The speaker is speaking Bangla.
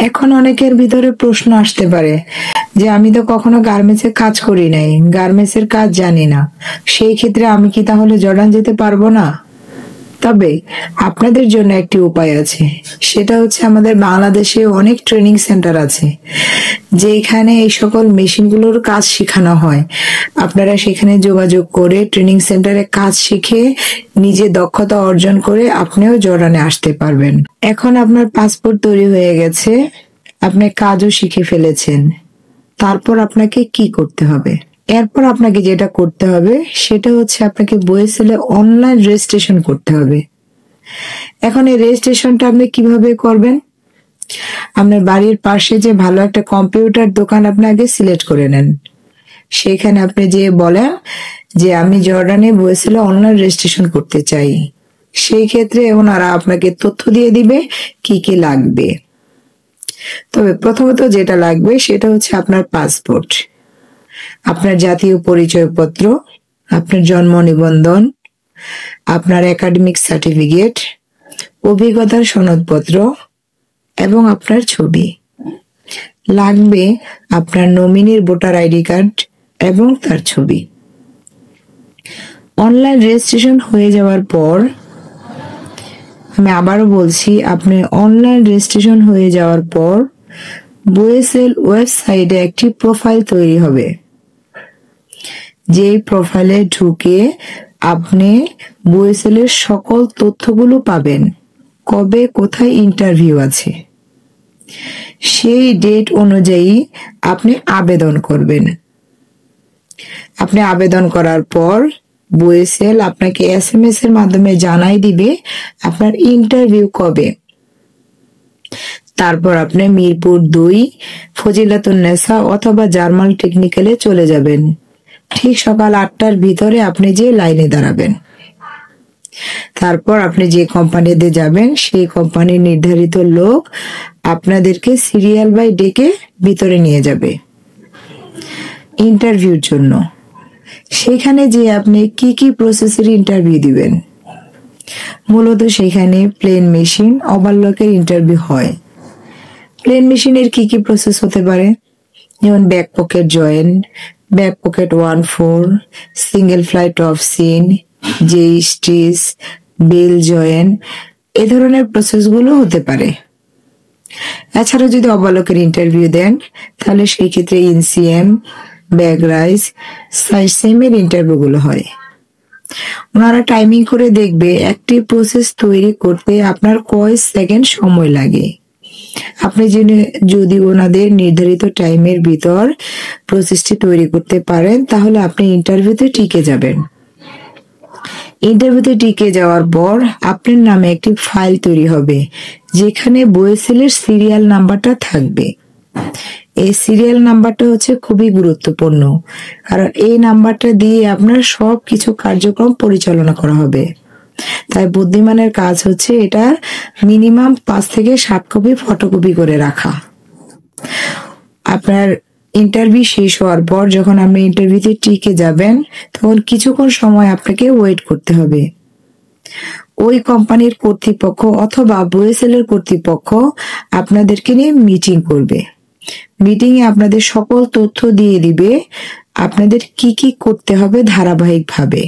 এখন অনেকের ভিতরে প্রশ্ন আসতে পারে যে আমি তো কখনো গার্মেন্টসে কাজ করি নাই, গার্মেন্টসের কাজ জানি না, সেই ক্ষেত্রে আমি কি তাহলে জর্ডান যেতে পারবো না? তবে আপনাদের জন্য একটি উপায় আছে, সেটা হচ্ছে আমাদের বাংলাদেশে অনেক ট্রেনিং সেন্টার আছে যেখানে এই সকল মেশিনগুলোর কাজ শেখানো হয়। আপনারা সেখানে যোগাযোগ করে ট্রেনিং সেন্টারে কাজ শিখে নিজে দক্ষতা অর্জন করে আপনিও জর্ডানে আসতে পারবেন। এখন আপনার পাসপোর্ট তৈরি হয়ে গেছে, আপনি কাজও শিখে ফেলেছেন, তারপর আপনাকে কি করতে হবে? এরপর আপনাকে যেটা করতে হবে সেটা হচ্ছে আপনাকে বয়েসেলে অনলাইন রেজিস্ট্রেশন করতে হবে। এখন এই রেজিস্ট্রেশনটা আপনি কিভাবে করবেন? আপনার বাড়ির পাশে যে ভালো একটা কম্পিউটার দোকান আপনি আগে সিলেক্ট করে নেন। সেখানে আপনি যে বলেন যে আমি জর্ডানে বয়েসেলে অনলাইন রেজিস্ট্রেশন করতে চাই, সেই ক্ষেত্রে ওনারা আপনাকে তথ্য দিয়ে দিবে কি কি লাগবে। তবে প্রথমত যেটা লাগবে সেটা হচ্ছে আপনার পাসপোর্ট, আপনার জাতীয় পরিচয়পত্র, আপনার জন্ম নিবন্ধন, আপনার একাডেমিক সার্টিফিকেট, অভিজ্ঞতার সনদপত্র এবং আপনার ছবি। লাগবে আপনার নমিনির ভোটার আইডি কার্ড এবং তার ছবি। অনলাইন রেজিস্ট্রেশন হয়ে যাওয়ার পর, আমি আবারও বলছি, আপনি অনলাইন রেজিস্ট্রেশন হয়ে যাওয়ার পর বয়েসেল ওয়েবসাইটে একটি প্রোফাইল তৈরি হবে। যেই প্রোফাইলে ঢুকে আপনি বয়েসেলের সকল তথ্যগুলো পাবেন। কবে কোথায় ইন্টারভিউ আছে, সেই ডেট অনুযায়ী আপনি আবেদন করবেন। আপনি আবেদন করার পর বয়েসেল আপনাকে SMS এর মাধ্যমে জানাই দিবে আপনার ইন্টারভিউ কবে। তারপর আপনি মিরপুর 2 ফজিলাতুন্নেসা অথবা জার্মান টেকনিক্যালে চলে যাবেন। ঠিক সকাল 8টার ভিতরে আপনি যে লাইনে দাঁড়াবেন। তারপর আপনি যে কোম্পানিতে যাবেন সেই কোম্পানির নির্ধারিত লোক আপনাদেরকে সিরিয়াল বাই ডেকে ভিতরে নিয়ে যাবে ইন্টারভিউর জন্য। সেখানে যে আপনি কি কি প্রসেসের ইন্টারভিউ দিবেন, মূলত সেখানে প্লেন মেশিন, ওভারলকের ইন্টারভিউ হয়। প্লেন মেশিনের কি কি প্রসেস হতে পারে, যেমন back pocket joint, back pocket 1-4, single fly top seam, যে স্টিচ, বেল জয়েন্ট, এ ধরনের প্রসেসগুলো হতে পারে। এছাড়া যদি অবলোকের ইন্টারভিউ দেন তাহলে সেই ক্ষেত্রে ইনসিএম, ব্যাক রাইজ, সাইড সেমের ইন্টারভিউ গুলো হয়। ওনারা টাইমিং করে দেখবে একটি প্রসেস তৈরি করতে আপনার কয় সেকেন্ড সময় লাগে। আপনি যদি ওনাদের নির্ধারিত টাইমের ভিতর প্রসেসটি তৈরি করতে পারেন তাহলে আপনি ইন্টারভিউতে টিকে যাবেন। ইন্টারভিউতে টিকে যাওয়ার পর আপনার নামে একটি ফাইল তৈরি হবে যেখানে বয়েসেলের সিরিয়াল নাম্বারটা থাকবে। এই সিরিয়াল নাম্বারটা হচ্ছে খুবই গুরুত্বপূর্ণ, কারণ এই নাম্বারটা দিয়ে আপনার সব কিছু কার্যক্রম পরিচালনা করা হবে। তাই বুদ্ধিমানের কাজ হচ্ছে এটা মিনিমাম 5 থেকে 7 কপি ফটোকপি করে রাখা। আপনার ইন্টারভিউ শেষ হওয়ার পর যখন আপনি ইন্টারভিউতে টিকে যাবেন তখন কিছুক্ষণ সময় আপনাকে ওয়েট করতে হবে। ওই কোম্পানির কর্তৃপক্ষ অথবা বয়েসেলের কর্তৃপক্ষ আপনাদেরকে নিয়ে মিটিং করবে। মিটিং এ আপনাদের সকল তথ্য দিয়ে দিবে আপনাদের কি কি করতে হবে ধারাবাহিকভাবে।